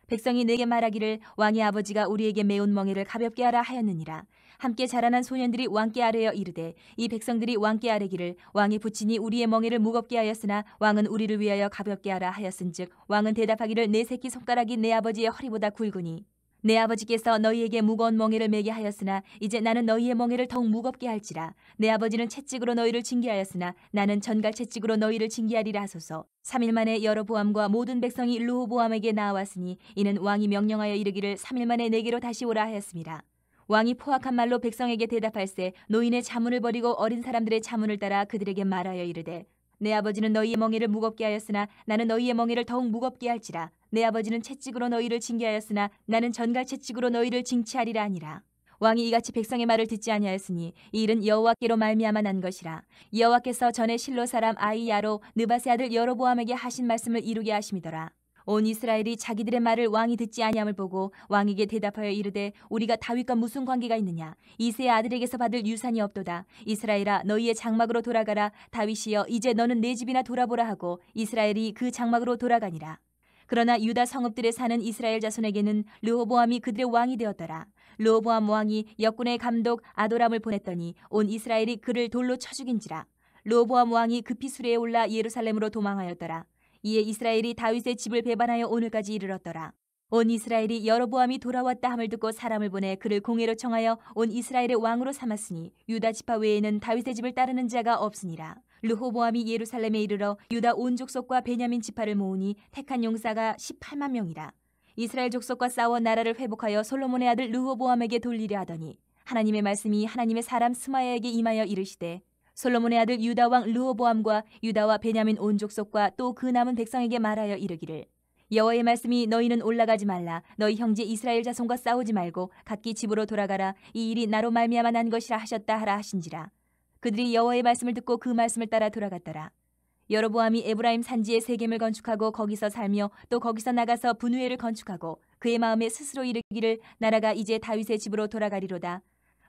백성이 내게 말하기를 왕의 아버지가 우리에게 매운 멍에를 가볍게 하라 하였느니라. 함께 자라난 소년들이 왕께 아뢰어 이르되 이 백성들이 왕께 아뢰기를 왕의 부친이 우리의 멍에를 무겁게 하였으나 왕은 우리를 위하여 가볍게 하라 하였은즉 왕은 대답하기를 내 새끼 손가락이 내 아버지의 허리보다 굵으니 내 아버지께서 너희에게 무거운 멍에를 매게 하였으나 이제 나는 너희의 멍에를 더욱 무겁게 할지라. 내 아버지는 채찍으로 너희를 징계하였으나 나는 전갈 채찍으로 너희를 징계하리라 하소서. 3일 만에 여로보암과 모든 백성이 르호보암에게 나왔으니 이는 왕이 명령하여 이르기를 3일 만에 내게로 다시 오라 하였습니다. 왕이 포악한 말로 백성에게 대답할세 노인의 자문을 버리고 어린 사람들의 자문을 따라 그들에게 말하여 이르되 내 아버지는 너희의 멍에를 무겁게 하였으나 나는 너희의 멍에를 더욱 무겁게 할지라. 내 아버지는 채찍으로 너희를 징계하였으나 나는 전갈 채찍으로 너희를 징치하리라 하니라. 왕이 이같이 백성의 말을 듣지 아니하였으니 이 일은 여호와께로 말미암아 난 것이라. 여호와께서 전에 실로 사람 아이야로 느밧의 아들 여로보암에게 하신 말씀을 이루게 하심이더라. 온 이스라엘이 자기들의 말을 왕이 듣지 아니함을 보고 왕에게 대답하여 이르되 우리가 다윗과 무슨 관계가 있느냐. 이새의 아들에게서 받을 유산이 없도다. 이스라엘아 너희의 장막으로 돌아가라. 다윗이여 이제 너는 내 집이나 돌아보라 하고 이스라엘이 그 장막으로 돌아가니라. 그러나 유다 성읍들에 사는 이스라엘 자손에게는 르호보암이 그들의 왕이 되었더라. 르호보암 왕이 역군의 감독 아도람을 보냈더니 온 이스라엘이 그를 돌로 쳐 죽인지라. 르호보암 왕이 급히 수레에 올라 예루살렘으로 도망하였더라. 이에 이스라엘이 다윗의 집을 배반하여 오늘까지 이르렀더라. 온 이스라엘이 여로보암이 돌아왔다 함을 듣고 사람을 보내 그를 공회로 청하여 온 이스라엘의 왕으로 삼았으니 유다 지파 외에는 다윗의 집을 따르는 자가 없으니라. 르호보암이 예루살렘에 이르러 유다 온 족속과 베냐민 지파를 모으니 택한 용사가 18만 명이라. 이스라엘 족속과 싸워 나라를 회복하여 솔로몬의 아들 르호보암에게 돌리려 하더니 하나님의 말씀이 하나님의 사람 스마야에게 임하여 이르시되 솔로몬의 아들 유다 왕 르호보암과 유다와 베냐민 온 족속과 또 그 남은 백성에게 말하여 이르기를 여호와의 말씀이 너희는 올라가지 말라. 너희 형제 이스라엘 자손과 싸우지 말고 각기 집으로 돌아가라. 이 일이 나로 말미암아 난 것이라 하셨다 하라 하신지라. 그들이 여호와의 말씀을 듣고 그 말씀을 따라 돌아갔더라. 여로보암이 에브라임 산지에 세겜을 건축하고 거기서 살며 또 거기서 나가서 분우엘을 건축하고 그의 마음에 스스로 이르기를 나라가 이제 다윗의 집으로 돌아가리로다.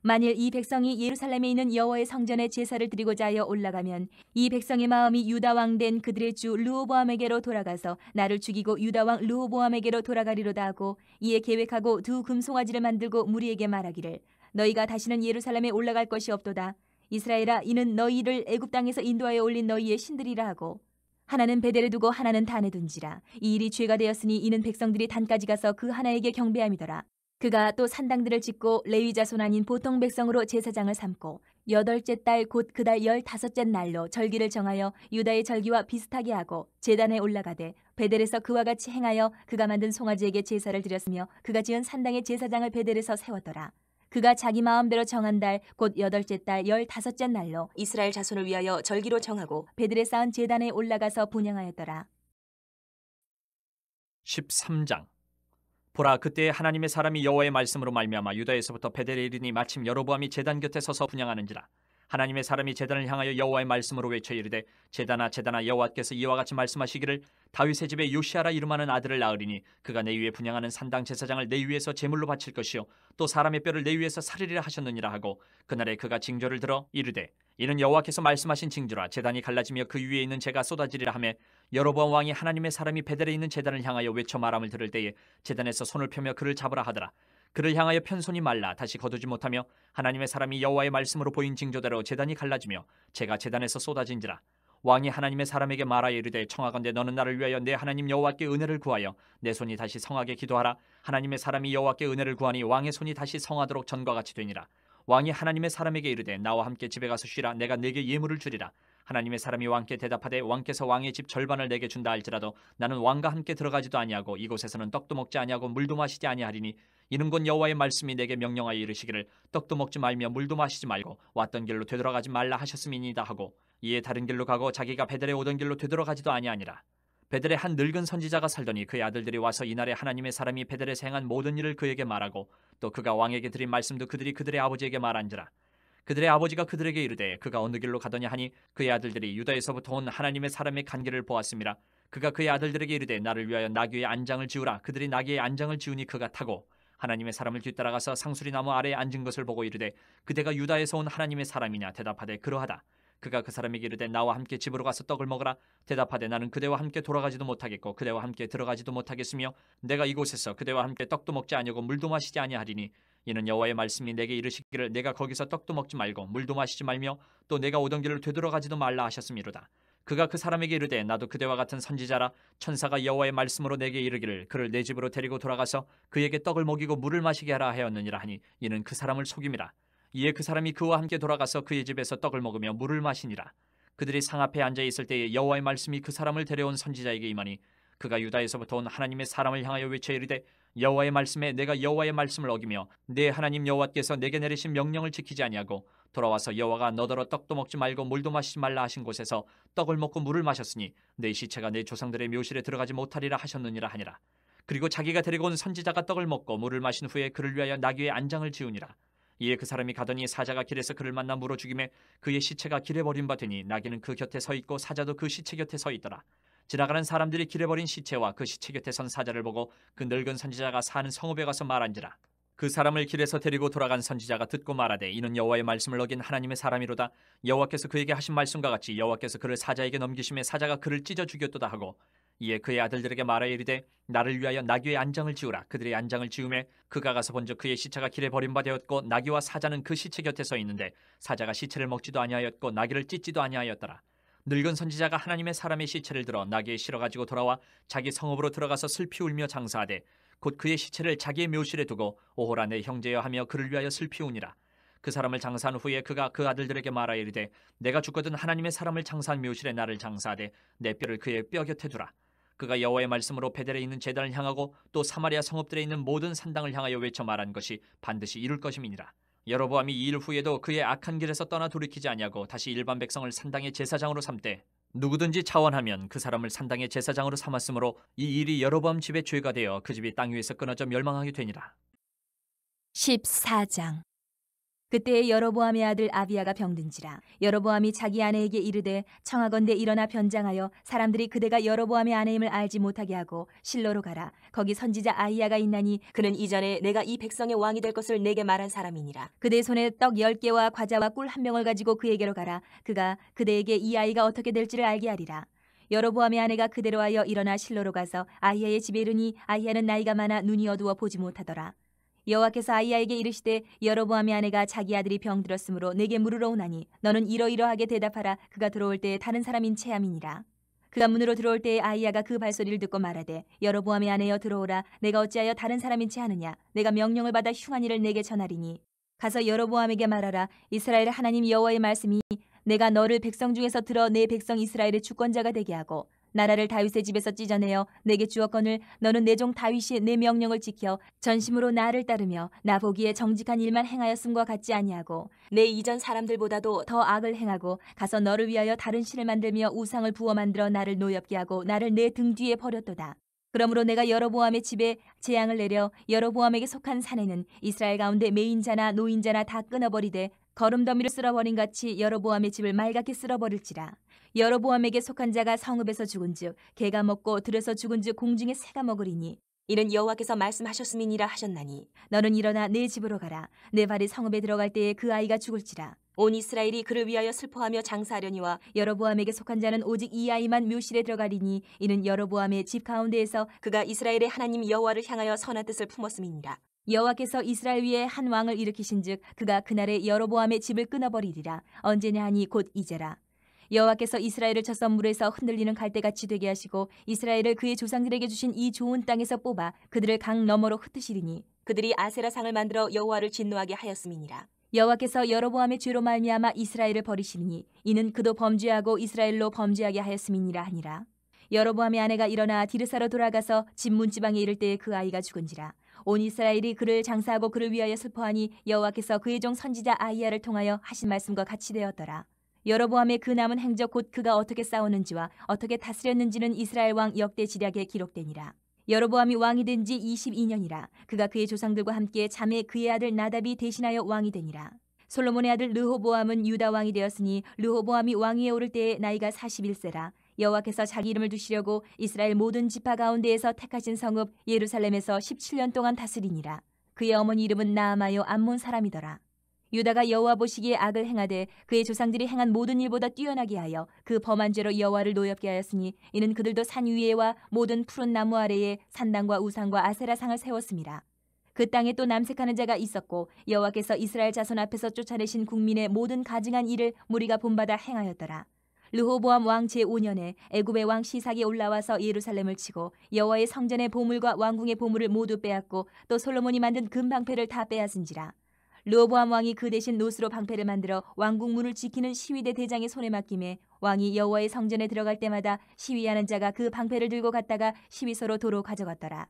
만일 이 백성이 예루살렘에 있는 여호와의 성전에 제사를 드리고자 하여 올라가면 이 백성의 마음이 유다 왕 된 그들의 주 르호보암에게로 돌아가서 나를 죽이고 유다 왕 르호보암에게로 돌아가리로다 하고 이에 계획하고 두 금송아지를 만들고 무리에게 말하기를 너희가 다시는 예루살렘에 올라갈 것이 없도다. 이스라엘아 이는 너희를 애굽 땅에서 인도하여 올린 너희의 신들이라 하고 하나는 베델에 두고 하나는 단에 둔지라. 이 일이 죄가 되었으니 이는 백성들이 단까지 가서 그 하나에게 경배함이더라. 그가 또 산당들을 짓고 레위 자손 아닌 보통 백성으로 제사장을 삼고 8째 달 곧 그 달 15째 날로 절기를 정하여 유다의 절기와 비슷하게 하고 제단에 올라가되 베델에서 그와 같이 행하여 그가 만든 송아지에게 제사를 드렸으며 그가 지은 산당의 제사장을 베델에서 세웠더라. 그가 자기 마음대로 정한 달 곧 8째 달 15째 날로 이스라엘 자손을 위하여 절기로 정하고 베델에 쌓은 제단에 올라가서 분향하였더라. 13장. 보라 그때 하나님의 사람이 여호와의 말씀으로 말미암아 유다에서부터 베델에 이르니 마침 여로보암이 제단 곁에 서서 분향하는지라. 하나님의 사람이 제단을 향하여 여호와의 말씀으로 외쳐 이르되 제단아 여호와께서 이와 같이 말씀하시기를 다윗의 집에 요시아라 이름하는 아들을 낳으리니 그가 내 위에 분향하는 산당 제사장을 내 위에서 제물로 바칠 것이요 또 사람의 뼈를 내 위에서 살리리라 하셨느니라 하고 그날에 그가 징조를 들어 이르되 이는 여호와께서 말씀하신 징조라. 제단이 갈라지며 그 위에 있는 재가 쏟아지리라 하며 여로보암 왕이 하나님의 사람이 베델에 있는 제단을 향하여 외쳐 말함을 들을 때에 제단에서 손을 펴며 그를 잡으라 하더라. 그를 향하여 편손이 말라 다시 거두지 못하며 하나님의 사람이 여호와의 말씀으로 보인 징조대로 제단이 갈라지며 재가 제단에서 쏟아진지라. 왕이 하나님의 사람에게 말하여 이르되 청하건대 너는 나를 위하여 내 하나님 여호와께 은혜를 구하여 내 손이 다시 성하게 기도하라. 하나님의 사람이 여호와께 은혜를 구하니 왕의 손이 다시 성하도록 전과 같이 되니라. 왕이 하나님의 사람에게 이르되 나와 함께 집에 가서 쉬라. 내가 네게 예물을 주리라. 하나님의 사람이 왕께 대답하되 왕께서 왕의 집 절반을 내게 준다 할지라도 나는 왕과 함께 들어가지도 아니하고 이곳에서는 떡도 먹지 아니하고 물도 마시지 아니하리니 이는 곧 여호와의 말씀이 내게 명령하여 이르시기를 떡도 먹지 말며 물도 마시지 말고 왔던 길로 되돌아가지 말라 하셨음이니이다 하고 이에 다른 길로 가고 자기가 베델에 오던 길로 되돌아가지도 아니하니라. 베델에 한 늙은 선지자가 살더니 그의 아들들이 와서 이날에 하나님의 사람이 베델에서 행한 모든 일을 그에게 말하고 또 그가 왕에게 드린 말씀도 그들이 그들의 아버지에게 말한지라. 그들의 아버지가 그들에게 이르되 그가 어느 길로 가더냐 하니 그의 아들들이 유다에서부터 온 하나님의 사람의 간 길을 보았음이라. 그가 그의 아들들에게 이르되 나를 위하여 나귀의 안장을 지우라. 그들이 나귀의 안장을 지우니 그가 타고 하나님의 사람을 뒤따라가서 상수리 나무 아래에 앉은 것을 보고 이르되 그대가 유다에서 온 하나님의 사람이냐 대답하되 그러하다. 그가 그 사람에게 이르되 나와 함께 집으로 가서 떡을 먹으라. 대답하되 나는 그대와 함께 돌아가지도 못하겠고 그대와 함께 들어가지도 못하겠으며 내가 이곳에서 그대와 함께 떡도 먹지 아니하고 물도 마시지 아니하리니 이는 여호와의 말씀이 내게 이르시기를 내가 거기서 떡도 먹지 말고 물도 마시지 말며 또 내가 오던 길을 되돌아가지도 말라 하셨음이로다. 그가 그 사람에게 이르되 나도 그대와 같은 선지자라. 천사가 여호와의 말씀으로 내게 이르기를 그를 내 집으로 데리고 돌아가서 그에게 떡을 먹이고 물을 마시게 하라 하였느니라 하니 이는 그 사람을 속임이라. 이에 그 사람이 그와 함께 돌아가서 그의 집에서 떡을 먹으며 물을 마시니라. 그들이 상 앞에 앉아 있을 때에 여호와의 말씀이 그 사람을 데려온 선지자에게 임하니 그가 유다에서부터 온 하나님의 사람을 향하여 외쳐 이르되 여호와의 말씀에 내가 여호와의 말씀을 어기며 내 하나님 여호와께서 내게 내리신 명령을 지키지 아니하고 돌아와서 여호와가 너더러 떡도 먹지 말고 물도 마시지 말라 하신 곳에서 떡을 먹고 물을 마셨으니 내 시체가 내 조상들의 묘실에 들어가지 못하리라 하셨느니라 하니라. 그리고 자기가 데리고 온 선지자가 떡을 먹고 물을 마신 후에 그를 위하여 나귀의 안장을 지우니라. 이에 그 사람이 가더니 사자가 길에서 그를 만나 물어 죽이매 그의 시체가 길에 버린 바 되니 나귀는 그 곁에 서 있고 사자도 그 시체 곁에 서 있더라. 지나가는 사람들이 길에 버린 시체와 그 시체 곁에 선 사자를 보고 그 늙은 선지자가 사는 성읍에 가서 말한지라. 그 사람을 길에서 데리고 돌아간 선지자가 듣고 말하되 이는 여호와의 말씀을 어긴 하나님의 사람이로다. 여호와께서 그에게 하신 말씀과 같이 여호와께서 그를 사자에게 넘기심에 사자가 그를 찢어 죽였도다 하고 이에 그의 아들들에게 말하여 이르되 나를 위하여 나귀의 안장을 지우라. 그들의 안장을 지우매 그가 가서 본즉 그의 시체가 길에 버린 바 되었고 나귀와 사자는 그 시체 곁에 서 있는데 사자가 시체를 먹지도 아니하였고 나귀를 찢지도 아니하였더라. 늙은 선지자가 하나님의 사람의 시체를 들어 나귀에 실어 가지고 돌아와 자기 성읍으로 들어가서 슬피 울며 장사하되 곧 그의 시체를 자기의 묘실에 두고 오호라 내 형제여 하며 그를 위하여 슬피 우니라. 그 사람을 장사한 후에 그가 그 아들들에게 말하여 이르되 내가 죽거든 하나님의 사람을 장사한 묘실에 나를 장사하되 내 뼈를 그의 뼈 곁에 두라. 그가 여호와의 말씀으로 베델에 있는 제단을 향하고 또 사마리아 성읍들에 있는 모든 산당을 향하여 외쳐 말한 것이 반드시 이룰 것임이니라. 여로보암이 이 일 후에도 그의 악한 길에서 떠나 돌이키지 아니하고 다시 일반 백성을 산당의 제사장으로 삼되 누구든지 차원하면 그 사람을 산당의 제사장으로 삼았으므로 이 일이 여로보암 집의 죄가 되어 그 집이 땅 위에서 끊어져 멸망하게 되니라. 14장. 그때에 여로보암의 아들 아비야가 병든지라. 여로보암이 자기 아내에게 이르되 청하건대 일어나 변장하여 사람들이 그대가 여로보암의 아내임을 알지 못하게 하고 실로로 가라. 거기 선지자 아히야가 있나니 그는 이전에 내가 이 백성의 왕이 될 것을 내게 말한 사람이니라. 그대 손에 떡 10개와 과자와 꿀 1병을 가지고 그에게로 가라. 그가 그대에게 이 아이가 어떻게 될지를 알게 하리라. 여로보암의 아내가 그대로 하여 일어나 실로로 가서 아히야의 집에 이르니 아히야는 나이가 많아 눈이 어두워 보지 못하더라. 여호와께서 아히야에게 이르시되 여로보암의 아내가 자기 아들이 병들었으므로 내게 물으러 오나니 너는 이러이러하게 대답하라. 그가 들어올 때에 다른 사람인 체함이니라. 그가 문으로 들어올 때에 아히야가 그 발소리를 듣고 말하되 여로보암의 아내여 들어오라. 내가 어찌하여 다른 사람인 체 하느냐. 내가 명령을 받아 흉한 일을 내게 전하리니 가서 여로보암에게 말하라. 이스라엘의 하나님 여호와의 말씀이 내가 너를 백성 중에서 들어 내 백성 이스라엘의 주권자가 되게 하고 나라를 다윗의 집에서 찢어내어 내게 주었거늘 너는 내 종 다윗이 내 명령을 지켜 전심으로 나를 따르며 나 보기에 정직한 일만 행하였음과 같지 아니하고 내 이전 사람들보다도 더 악을 행하고 가서 너를 위하여 다른 신을 만들며 우상을 부어 만들어 나를 노엽게 하고 나를 내 등 뒤에 버렸도다. 그러므로 내가 여로보암의 집에 재앙을 내려 여로보암에게 속한 산에는 이스라엘 가운데 매인자나 노인자나 다 끊어버리되 거름더미를 쓸어버린 같이 여로보암의 집을 말갛게 쓸어버릴지라. 여로보암에게 속한 자가 성읍에서 죽은즉 개가 먹고 들에서 죽은즉 공중에 새가 먹으리니 이는 여호와께서 말씀하셨음이니라 하셨나니 너는 일어나 내 집으로 가라. 내 발이 성읍에 들어갈 때에 그 아이가 죽을지라. 온 이스라엘이 그를 위하여 슬퍼하며 장사하려니와 여로보암에게 속한 자는 오직 이 아이만 묘실에 들어가리니 이는 여로보암의 집 가운데에서 그가 이스라엘의 하나님 여호와를 향하여 선한 뜻을 품었음이니라. 여호와께서 이스라엘 위에 한 왕을 일으키신즉 그가 그날에 여로보암의 집을 끊어버리리라. 언제냐 하니 곧 이제라. 여호와께서 이스라엘을 쳐서 물에서 흔들리는 갈대같이 되게 하시고 이스라엘을 그의 조상들에게 주신 이 좋은 땅에서 뽑아 그들을 강 너머로 흩으시리니 그들이 아세라 상을 만들어 여호와를 진노하게 하였음이니라. 여호와께서 여로보암의 죄로 말미암아 이스라엘을 버리시리니 이는 그도 범죄하고 이스라엘로 범죄하게 하였음이니라 하니라. 여로보암의 아내가 일어나 디르사로 돌아가서 집 문지방에 이를 때에 그 아이가 죽은지라. 온 이스라엘이 그를 장사하고 그를 위하여 슬퍼하니 여호와께서 그의 종 선지자 아히야를 통하여 하신 말씀과 같이 되었더라. 여로보암의 그 남은 행적 곧 그가 어떻게 싸우는지와 어떻게 다스렸는지는 이스라엘 왕 역대 지략에 기록되니라. 여로보암이 왕이 된 지 22년이라. 그가 그의 조상들과 함께 자매 그의 아들 나답이 대신하여 왕이 되니라. 솔로몬의 아들 르호보암은 유다 왕이 되었으니 르호보암이 왕위에 오를 때에 나이가 41세라. 여호와께서 자기 이름을 두시려고 이스라엘 모든 지파 가운데에서 택하신 성읍 예루살렘에서 17년 동안 다스리니라. 그의 어머니 이름은 나아마요 암몬 사람이더라. 유다가 여호와 보시기에 악을 행하되 그의 조상들이 행한 모든 일보다 뛰어나게 하여 그 범한 죄로 여호와를 노엽게 하였으니 이는 그들도 산 위에와 모든 푸른 나무 아래에 산당과 우상과 아세라상을 세웠음이라. 그 땅에 또 남색하는 자가 있었고 여호와께서 이스라엘 자손 앞에서 쫓아내신 국민의 모든 가증한 일을 무리가 본받아 행하였더라. 르호보암 왕 제5년에 애굽의 왕 시삭이 올라와서 예루살렘을 치고 여호와의 성전의 보물과 왕궁의 보물을 모두 빼앗고 또 솔로몬이 만든 금방패를 다 빼앗은지라. 르호보암 왕이 그 대신 노스로 방패를 만들어 왕궁 문을 지키는 시위대 대장의 손에 맡김에 왕이 여호와의 성전에 들어갈 때마다 시위하는 자가 그 방패를 들고 갔다가 시위소로 도로 가져갔더라.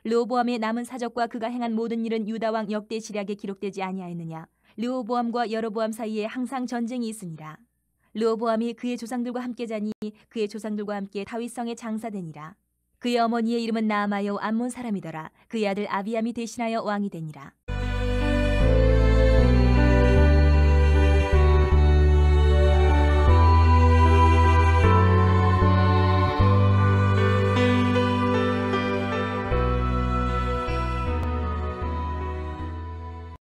르호보암의 남은 사적과 그가 행한 모든 일은 유다 왕 역대 지략에 기록되지 아니하였느냐. 르호보암과 여로보암 사이에 항상 전쟁이 있으니라. 르호보암이 그의 조상들과 함께 자니 그의 조상들과 함께 다윗성에 장사되니라. 그의 어머니의 이름은 나아마요 암몬 사람이더라. 그의 아들 아비암이 대신하여 왕이 되니라.